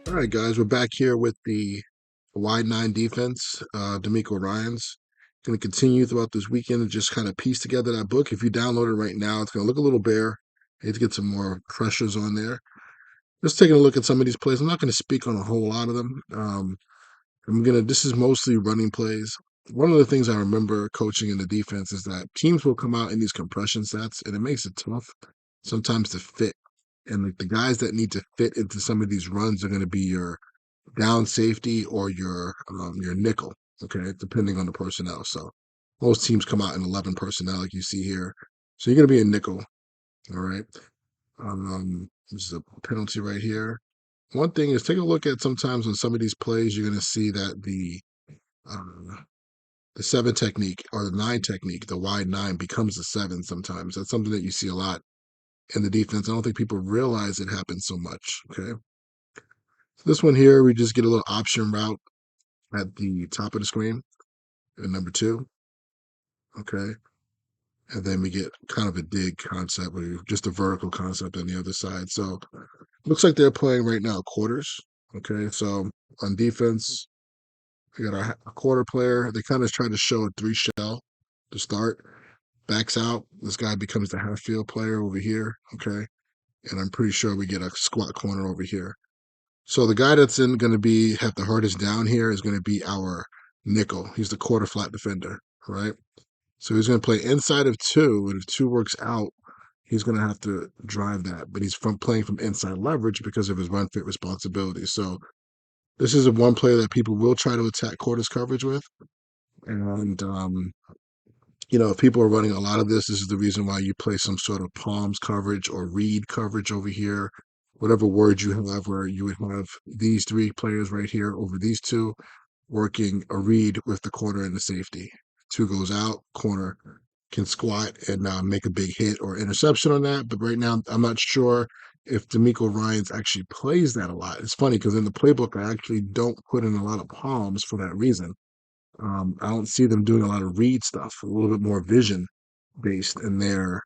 All right, guys, we're back here with the wide nine defense, Demeco Ryans. Going to continue throughout this weekend and just kind of piece together that book. If you download it right now, it's going to look a little bare. I need to get some more pressures on there. Just taking a look at some of these plays. I'm not going to speak on a whole lot of them. This is mostly running plays. One of the things I remember coaching in the defense is that teams will come out in these compression sets, and it makes it tough sometimes to fit. And like the guys that need to fit into some of these runs are going to be your down safety or your nickel, okay, depending on the personnel. So most teams come out in 11 personnel, like you see here. So you're going to be a nickel, all right? This is a penalty right here. One thing is take a look at sometimes on some of these plays, you're going to see that uh, the seven technique or the nine technique, the wide nine becomes the seven sometimes. That's something that you see a lot in the defense. I don't think people realize it happens so much, okay? So this one here, we just get a little option route at the top of the screen, and number two, okay? And then we get kind of a dig concept, where just a vertical concept on the other side. So looks like they're playing right now quarters, okay? So on defense, we got a quarter player. They kind of try to show a three shell to start. Backs out. This guy becomes the half field player over here, okay? And I'm pretty sure we get a squat corner over here. So the guy that's in going to be have the hardest down here is going to be our nickel. He's the quarter flat defender, right? So he's going to play inside of two, and if two works out, he's going to have to drive that. But he's playing from inside leverage because of his run fit responsibility. So this is a one player that people will try to attack quarters coverage with, and if people are running a lot of this is the reason why you play some sort of palms coverage or read coverage over here, whatever word you have, where you would have these three players right here over these two working a read with the corner and the safety. Two goes out, corner can squat and make a big hit or interception on that. But right now, I'm not sure if Demeco Ryans actually plays that a lot. It's funny because in the playbook, I actually don't put in a lot of palms for that reason. I don't see them doing a lot of read stuff, a little bit more vision based in their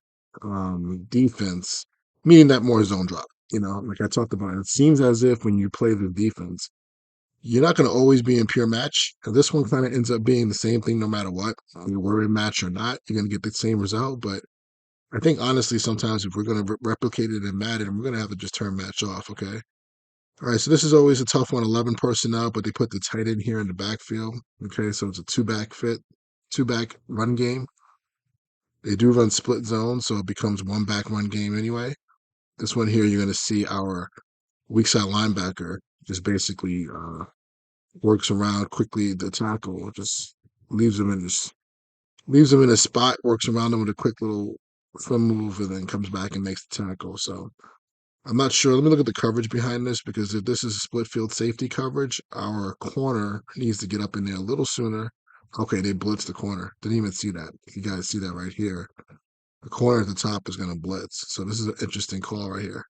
defense, meaning that more zone drop. Like I talked about, it seems as if when you play the defense, you're not going to always be in pure match. And this one kind of ends up being the same thing no matter what. You were in match or not, you're going to get the same result. But I think honestly, sometimes if we're going to replicate it in Madden, we're going to have to just turn match off. Okay. All right. So this is always a tough one, 11 personnel, but they put the tight end here in the backfield. Okay. So it's a two back fit, two back run game. They do run split zone, so it becomes one back run game anyway. This one here, you're going to see our weak side linebacker just basically works around quickly the tackle, just leaves him in this leaves him in a spot, works around him with a quick little swim move, and then comes back and makes the tackle. So I'm not sure. Let me look at the coverage behind this, because if this is a split field safety coverage, our corner needs to get up in there a little sooner. Okay, they blitzed the corner. Didn't even see that. You guys see that right here. The corner at the top is going to blitz. So this is an interesting call right here.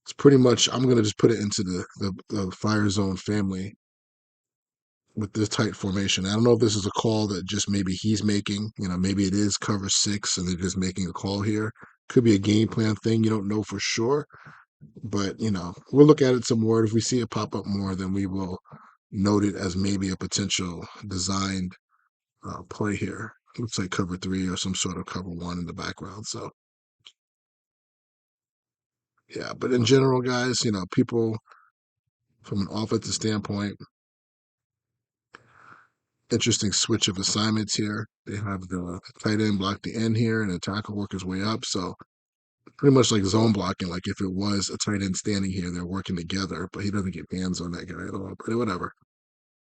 It's pretty much, I'm going to just put it into the fire zone family with this tight formation. I don't know if this is a call that just maybe he's making. Maybe it is cover six and they're just making a call here. Could be a game plan thing. You don't know for sure. But, we'll look at it some more. If we see it pop up more, then we will note it as maybe a potential designed play here. Looks like cover three or some sort of cover one in the background. So, yeah. But in general, guys, people from an offensive standpoint, interesting switch of assignments here. They have the tight end block the end here, and the tackle work his way up. So pretty much like zone blocking. Like if it was a tight end standing here, they're working together, but he doesn't get hands on that guy at all. But whatever.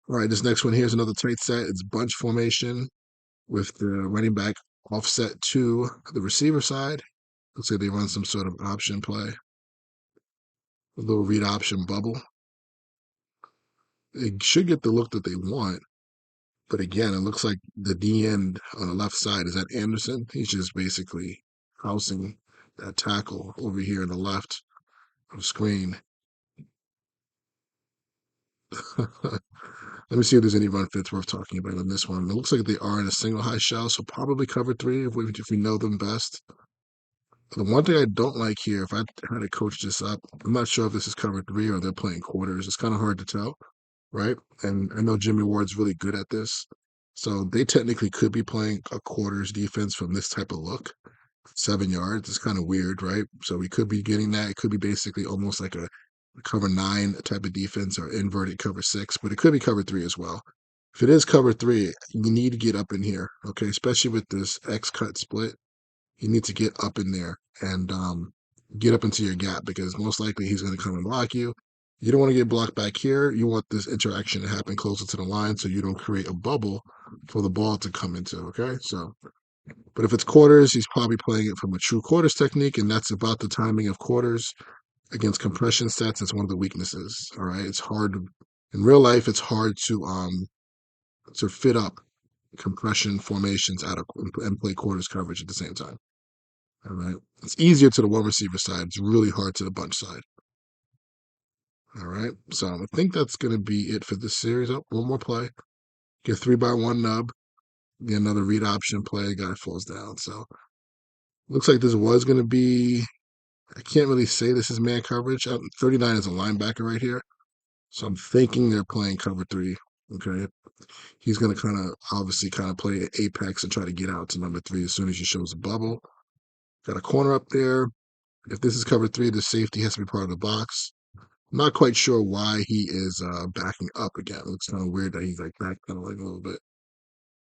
All right, this next one here is another tight set. It's bunch formation with the running back offset to the receiver side. Looks like they run some sort of option play, a little read option bubble. They should get the look that they want. But again, it looks like the D end on the left side is that Anderson. He's just basically housing that tackle over here on the left of the screen. Let me see if there's any run fits worth talking about on this one. It looks like they are in a single high shell, so probably cover three if we know them best. The one thing I don't like here, if I had to coach this up, I'm not sure if this is cover three or they're playing quarters. It's kind of hard to tell, right? And I know Jimmy Ward's really good at this. So they technically could be playing a quarters defense from this type of look. 7 yards. It's kind of weird, right? So we could be getting that. It could be basically almost like a cover nine type of defense or inverted cover six, but it could be cover three as well. If it is cover three, you need to get up in here, okay? Especially with this X cut split, you need to get up in there and get up into your gap because most likely he's going to come and block you. You don't want to get blocked back here. You want this interaction to happen closer to the line so you don't create a bubble for the ball to come into, okay? So but if it's quarters, he's probably playing it from a true quarters technique, and that's about the timing of quarters against compression sets. It's one of the weaknesses. All right, it's hard in real life. It's hard to fit up compression formations out of and play quarters coverage at the same time. All right, it's easier to the one receiver side. It's really hard to the bunch side. All right, so I think that's going to be it for this series. Oh, one more play. Get 3x1 nub. Get another read option play. Guy falls down. So looks like this was going to be I can't really say this is man coverage. 39 is a linebacker right here. So I'm thinking they're playing cover three. Okay. He's going to kind of obviously kind of play apex and try to get out to number three as soon as he shows a bubble. Got a corner up there. If this is cover three, the safety has to be part of the box. I'm not quite sure why he is backing up again. It looks kind of weird that he's like backpedaling a little bit.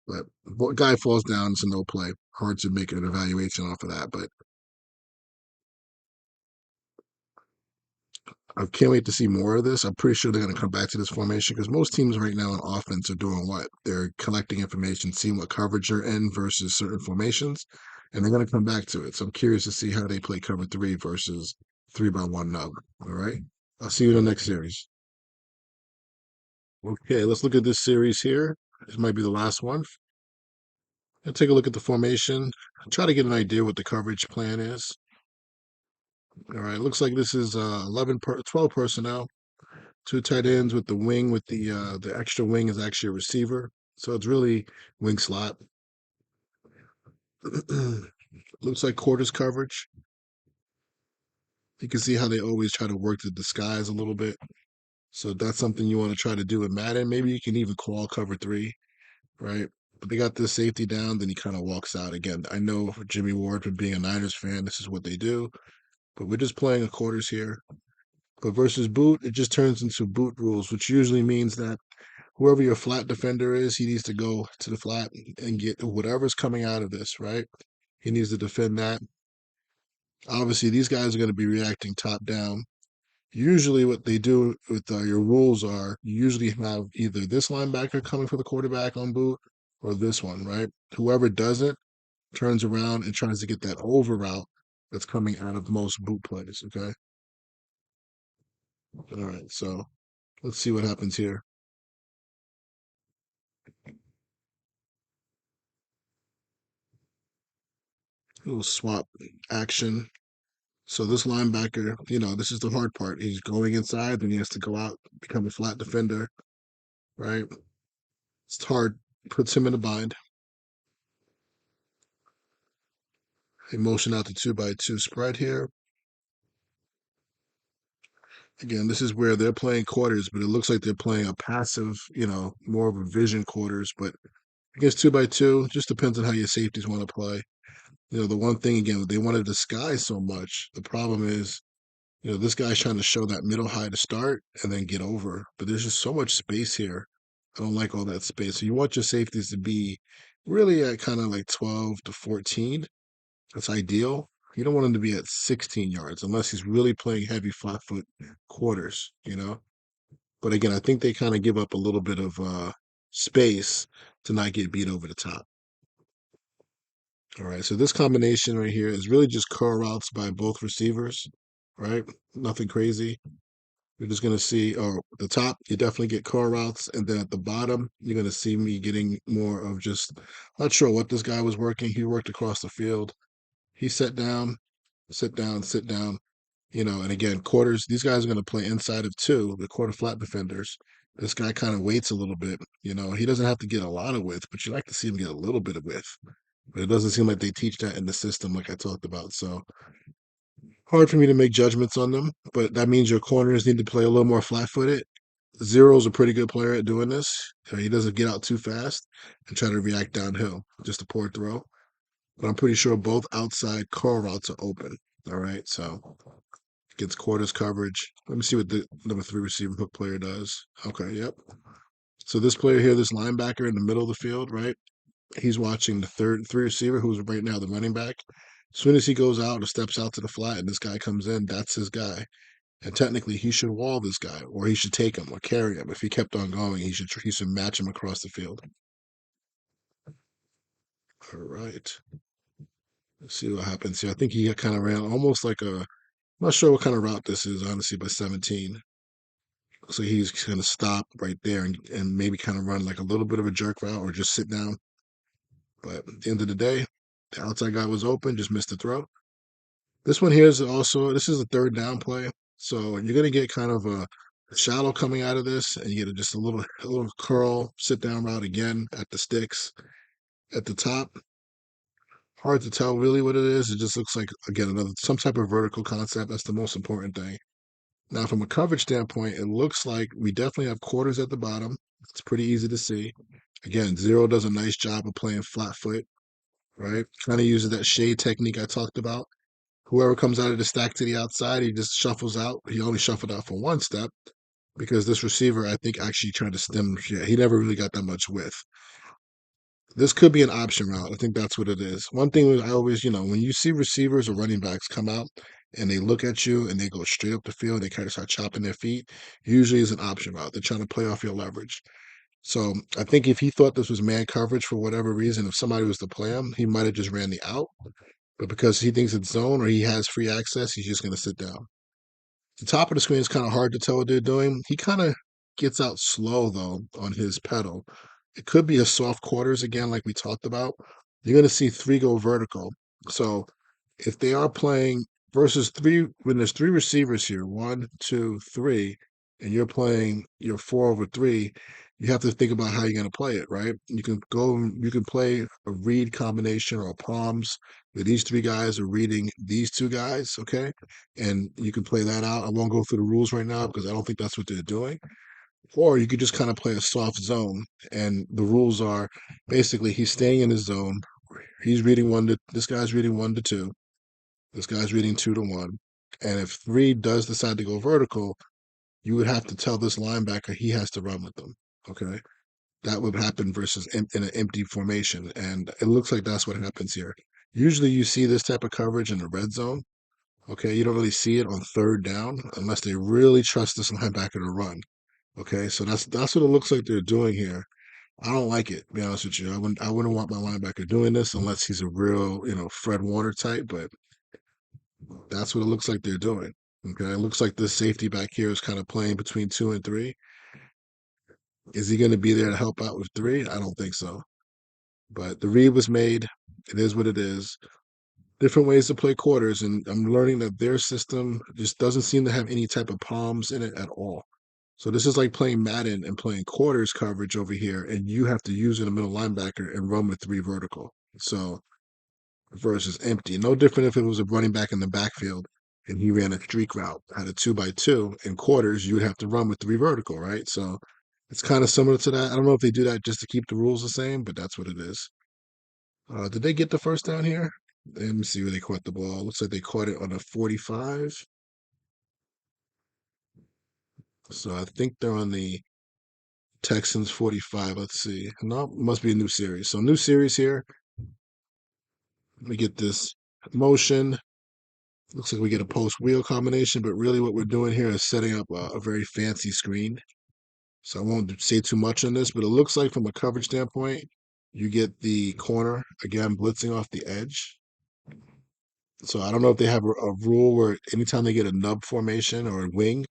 But guy falls down. It's a no play. Hard to make an evaluation off of that. But I can't wait to see more of this. I'm pretty sure they're going to come back to this formation because most teams right now in offense are doing what? They're collecting information, seeing what coverage they're in versus certain formations, and they're going to come back to it. So I'm curious to see how they play cover three versus 3x1 nub. All right. I'll see you in the next series. Okay, let's look at this series here. This might be the last one. And take a look at the formation. Try to get an idea what the coverage plan is. All right, looks like this is 12 personnel. Two tight ends with the wing with the extra wing is actually a receiver. So it's really wing slot. Looks like quarters coverage. You can see how they always try to work the disguise a little bit. So that's something you want to try to do in Madden. Maybe you can even call cover three, right? But they got this safety down, then he kind of walks out again. I know for Jimmy Ward, from being a Niners fan, this is what they do. But we're just playing a quarters here. But versus boot, it just turns into boot rules, which usually means that whoever your flat defender is, he needs to go to the flat and get whatever's coming out of this, right? He needs to defend that. Obviously, these guys are going to be reacting top down. Usually, what they do with your rules are you usually have either this linebacker coming for the quarterback on boot or this one, right? Whoever does it turns around and tries to get that over route that's coming out of most boot plays, okay? All right, so let's see what happens here. A little swap action. So this linebacker, this is the hard part. He's going inside, then he has to go out, become a flat defender, right? It's hard. Puts him in a bind. They motion out the 2x2 spread here. Again, this is where they're playing quarters, but it looks like they're playing a passive, more of a vision quarters. But against 2x2, just depends on how your safeties want to play. The one thing again, they want to disguise so much. The problem is this guy's trying to show that middle high to start and then get over. But there's just so much space here. I don't like all that space. So you want your safeties to be really at kind of like 12 to 14. That's ideal. You don't want him to be at 16 yards unless he's really playing heavy flat foot quarters. But again, I think they kind of give up a little bit of space to not get beat over the top. All right. So this combination right here is really just curl routes by both receivers, right? Nothing crazy. You're just going to see, or the top, you definitely get core routes. And then at the bottom, you're going to see me getting more of just, not sure what this guy was working. He worked across the field. He sat down, sit down, sit down, and again, quarters, these guys are going to play inside of two, the quarter flat defenders. This guy kind of waits a little bit. He doesn't have to get a lot of width, but you like to see him get a little bit of width. But it doesn't seem like they teach that in the system like I talked about. So hard for me to make judgments on them. But that means your corners need to play a little more flat-footed. Zero's a pretty good player at doing this. He doesn't get out too fast and try to react downhill. Just a poor throw. But I'm pretty sure both outside curl routes are open. All right, so against quarters coverage. Let me see what the number 3 receiver hook player does. Okay, yep. So this player here, this linebacker in the middle of the field, right? He's watching the third 3 receiver, who's right now the running back. As soon as he goes out or steps out to the flat and this guy comes in, that's his guy. And technically, he should wall this guy, or he should take him or carry him. If he kept on going, he should match him across the field. All right. Let's see what happens here. I think he kind of ran almost like a. I'm not sure what kind of route this is, honestly, but 17. So he's going to stop right there and maybe kind of run like a little bit of a jerk route or just sit down. But at the end of the day, the outside guy was open, just missed the throw. This one here is also, this is a third down play. So you're going to get kind of a shallow coming out of this, and you get just a little curl, sit down route again at the sticks at the top. Hard to tell really what it is. It just looks like, again, another some type of vertical concept. That's the most important thing. Now, from a coverage standpoint, it looks like we definitely have quarters at the bottom. It's pretty easy to see. Again, Zero does a nice job of playing flat foot, right? Kind of uses that shade technique I talked about. Whoever comes out of the stack to the outside, he just shuffles out. He only shuffled out for one step because this receiver, I think, actually tried to stem. Yeah, he never really got that much width. This could be an option route. I think that's what it is. One thing I always, when you see receivers or running backs come out and they look at you and they go straight up the field, they kind of start chopping their feet, usually is an option route. They're trying to play off your leverage. So I think if he thought this was man coverage for whatever reason, if somebody was to play him, he might have just ran the out. But because he thinks it's zone or he has free access, he's just going to sit down. The top of the screen is kind of hard to tell what they're doing. He kind of gets out slow though on his pedal. It could be a soft quarters again, like we talked about. You're going to see 3 go vertical. So if they are playing versus 3, when there's 3 receivers here, 1, 2, 3, and you're playing your 4/3, you have to think about how you're going to play it, right? You can play a read combination or palms where these 3 guys are reading these 2 guys, okay? And you can play that out. I won't go through the rules right now because I don't think that's what they're doing. Or you could just kind of play a soft zone. And the rules are basically he's staying in his zone. He's reading this guy's reading 1 to 2. This guy's reading 2 to 1. And if 3 does decide to go vertical, you would have to tell this linebacker he has to run with them. Okay. That would happen versus in an empty formation. And it looks like that's what happens here. Usually you see this type of coverage in the red zone. Okay. You don't really see it on third down unless they really trust this linebacker to run. Okay. So that's what it looks like they're doing here. I don't like it, to be honest with you. I wouldn't want my linebacker doing this unless he's a real, Fred Warner type, but that's what it looks like they're doing. Okay. It looks like this safety back here is kind of playing between 2 and 3. Is he going to be there to help out with 3? I don't think so. But the read was made. It is what it is. Different ways to play quarters, and I'm learning that their system just doesn't seem to have any type of palms in it at all. So this is like playing Madden and playing quarters coverage over here, and you have to use a middle linebacker and run with 3 vertical. So versus empty. No different if it was a running back in the backfield and he ran a streak route, had a 2x2 in quarters, you would have to run with 3 vertical, right? So it's kind of similar to that. I don't know if they do that just to keep the rules the same, but that's what it is. Did they get the first down here? Let me see where they caught the ball. Looks like they caught it on a 45. So I think they're on the Texans 45. Let's see. No, must be a new series. So new series here. Let me get this motion. Looks like we get a post wheel combination, but really what we're doing here is setting up a very fancy screen. So I won't say too much on this, but it looks like from a coverage standpoint, you get the corner again blitzing off the edge. So I don't know if they have a rule where anytime they get a nub formation or a wing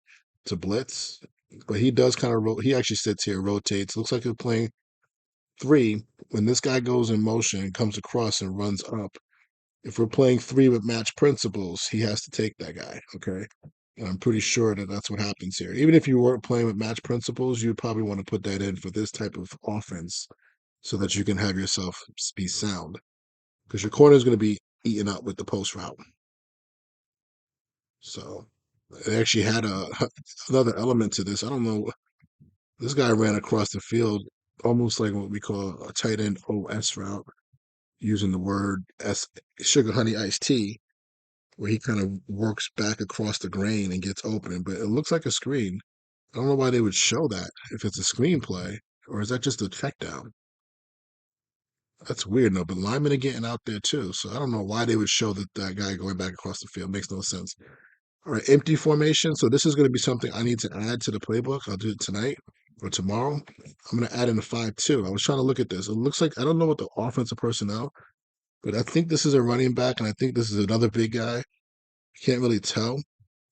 to blitz, but he does kind of he actually sits here, rotates. Looks like he's playing 3. When this guy goes in motion and comes across and runs up, if we're playing 3 with match principles, he has to take that guy. Okay. And I'm pretty sure that that's what happens here. Even if you weren't playing with match principles, you'd probably want to put that in for this type of offense so that you can have yourself be sound. because your corner is going to be eaten up with the post route. So it actually had another element to this. I don't know. This guy ran across the field almost like what we call a tight end OS route, using the word S sugar honey iced tea, where he kind of works back across the grain and gets open. But it looks like a screen. I don't know why they would show that if it's a screenplay, or is that just a check down? That's weird, no. But linemen are getting out there too, so I don't know why they would show that guy going back across the field. Makes no sense. All right, empty formation. So this is going to be something I need to add to the playbook. I'll do it tonight or tomorrow. I'm going to add in a 5-2. I was trying to look at this. It looks like I don't know what the offensive personnel, but I think this is a running back, and I think this is another big guy. Can't really tell.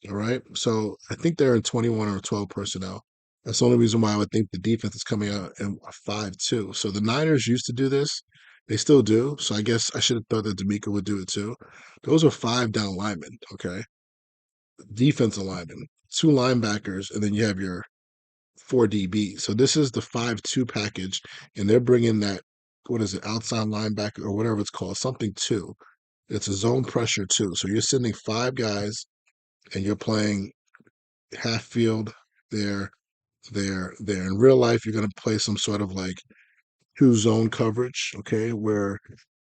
All right. So I think they're in 21 or 12 personnel. That's the only reason why I would think the defense is coming out in a 5-2. So the Niners used to do this. They still do. So I guess I should have thought that Demeco would do it too. Those are 5 down linemen. Okay. Defensive linemen, 2 linebackers, and then you have your 4 DB. So this is the 5-2 package. And they're bringing that, what is it, outside linebacker or whatever it's called, something two. It's a zone pressure too. So you're sending 5 guys and you're playing half field there, there. In real life, you're going to play some sort of like 2 zone coverage, okay, where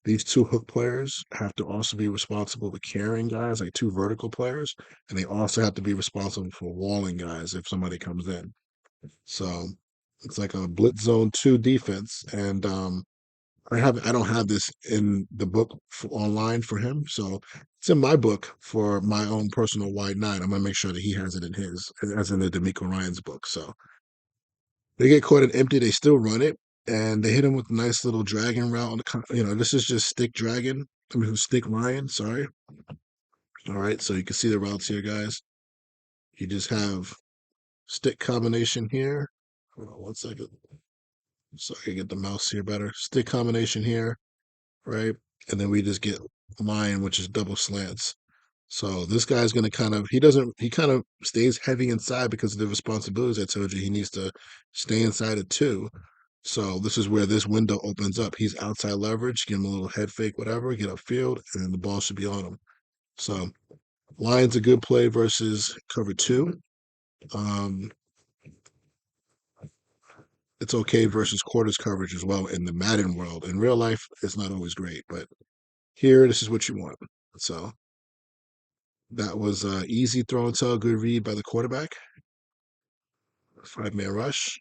these 2 hook players have to also be responsible for carrying guys, like 2 vertical players, and they also have to be responsible for walling guys if somebody comes in. So it's like a blitz zone 2 defense, and I don't have this in the book online for him, so it's in my book for my own personal wide nine. I'm gonna make sure that he has it in his, as in the Demeco Ryan's book. So they get caught in empty, they still run it, and they hit him with a nice little dragon route. On this is just stick dragon. I mean, stick Ryan. Sorry. All right, so you can see the routes here, guys. You just have stick combination here. Hold on 1 second, so I can get the mouse here better. Stick combination here, right? And then we just get line, which is double slants. So this guy's going to he kind of stays heavy inside because of the responsibilities I told you. He needs to stay inside of 2. So this is where this window opens up. He's outside leverage, give him a little head fake, whatever, get upfield, and the ball should be on him. So Lions a good play versus cover 2. Um, it's okay versus quarters coverage as well in the Madden world. In real life, it's not always great, but here, this is what you want. So that was easy throw and tell, good read by the quarterback. 5-man rush.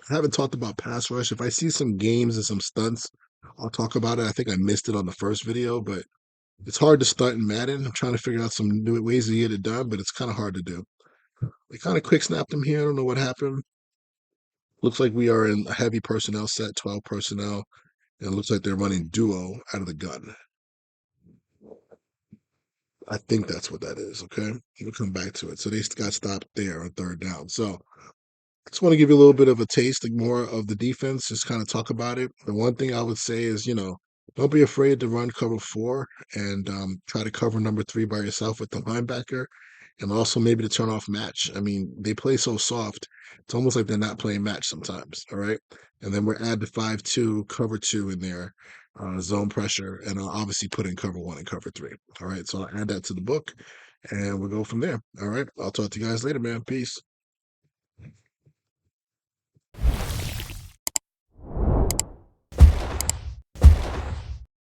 I haven't talked about pass rush. If I see some games and some stunts, I'll talk about it. I think I missed it on the first video, but it's hard to stunt in Madden. I'm trying to figure out some new ways to get it done, but it's kind of hard to do. They kind of quick snapped him here. I don't know what happened. Looks like we are in a heavy personnel set, 12 personnel, and it looks like they're running duo out of the gun. I think that's what that is. Okay. We'll come back to it. So they got stopped there on 3rd down. So I just want to give you a little bit of a taste, like more of the defense, just kind of talk about it. The one thing I would say is, don't be afraid to run cover 4 and try to cover number 3 by yourself with the linebacker, and also maybe to turn off match. I mean, they play so soft, it's almost like they're not playing match sometimes. All right. And then we're add the 5-2, cover 2 in there, zone pressure, and I'll obviously put in cover 1 and cover 3. All right. So I'll add that to the book and we'll go from there. All right. I'll talk to you guys later, man. Peace.